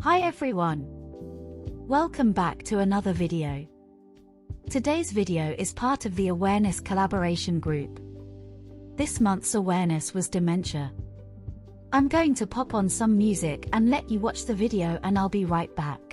Hi everyone! Welcome back to another video. Today's video is part of the Awareness Collaboration Group. This month's awareness was dementia. I'm going to pop on some music and let you watch the video, and I'll be right back.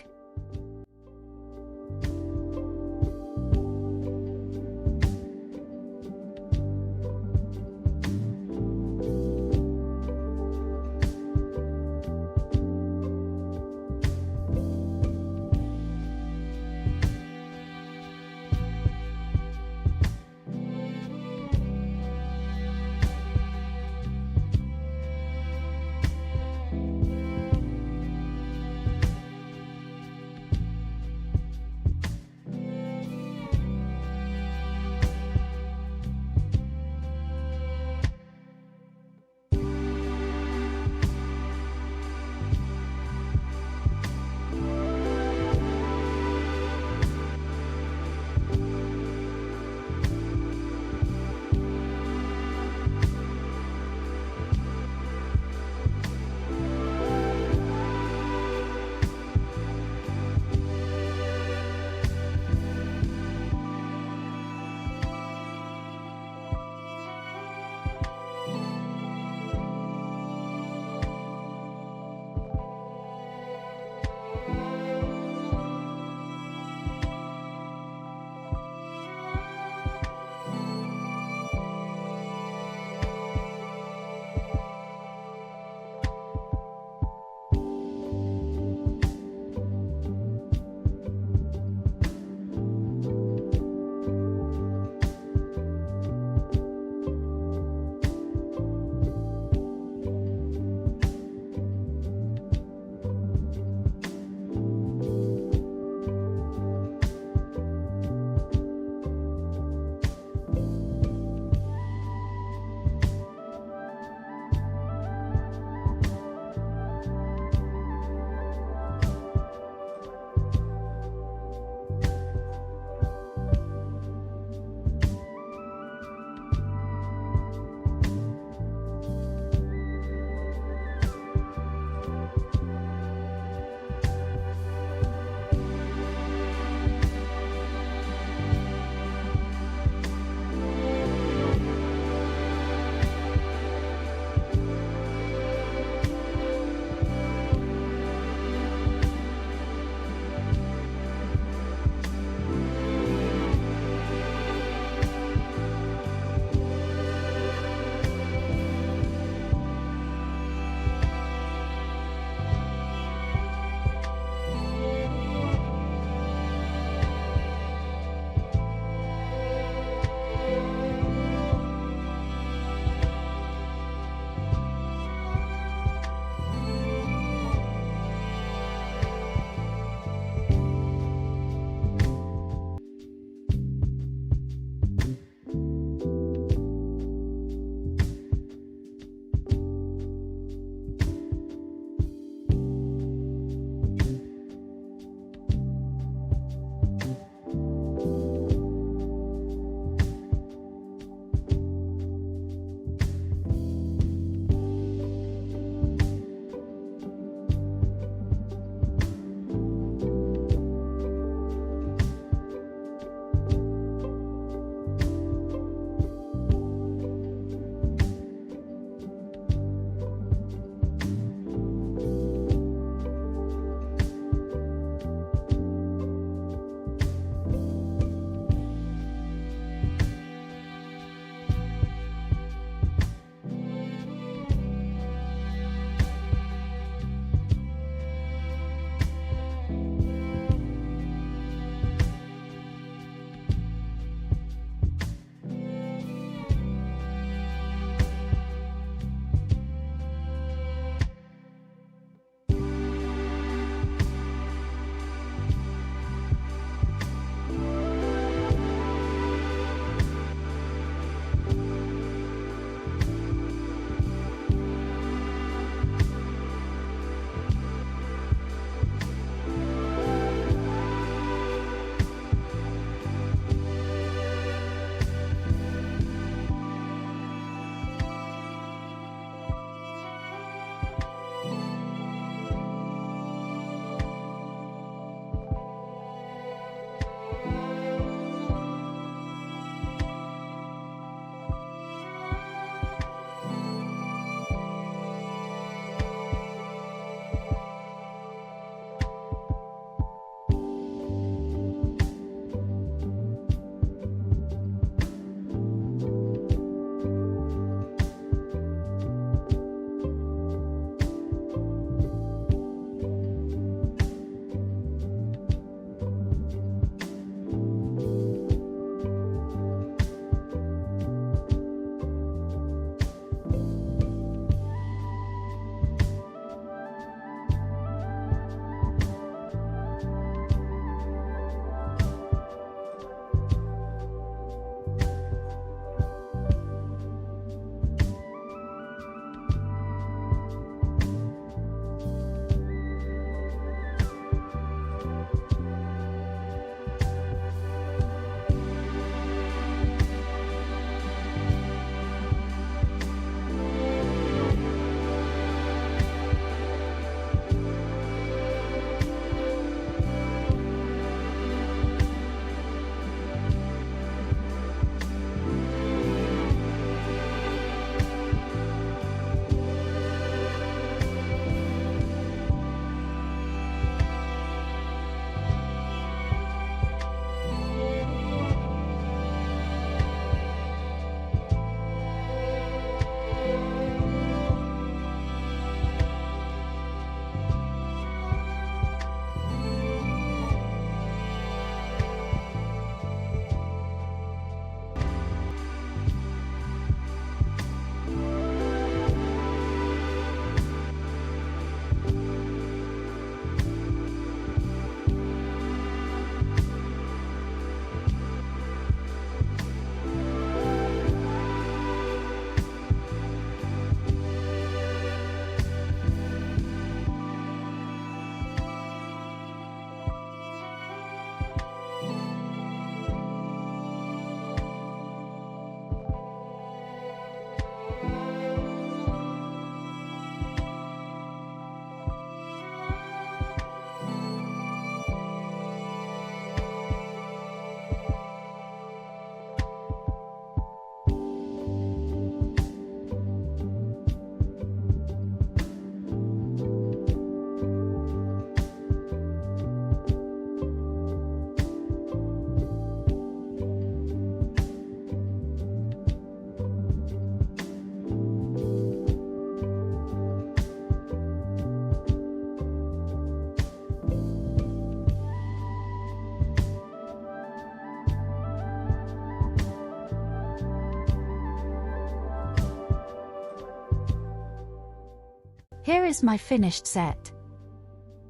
Here is my finished set.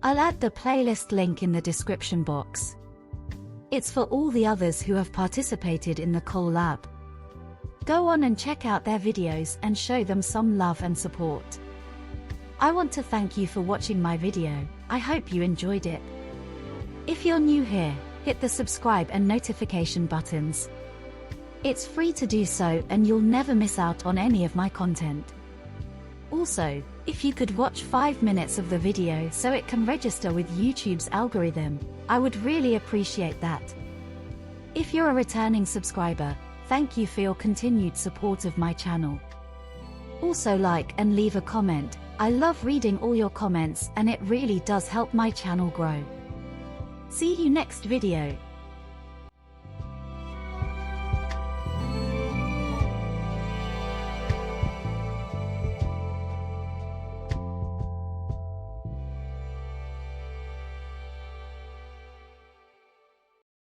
I'll add the playlist link in the description box. It's for all the others who have participated in the collab. Go on and check out their videos and show them some love and support. I want to thank you for watching my video. I hope you enjoyed it. If you're new here, hit the subscribe and notification buttons. It's free to do so and you'll never miss out on any of my content. Also, if you could watch 5 minutes of the video so it can register with YouTube's algorithm, I would really appreciate that. If you're a returning subscriber, thank you for your continued support of my channel. Also like and leave a comment. I love reading all your comments and it really does help my channel grow. See you next video.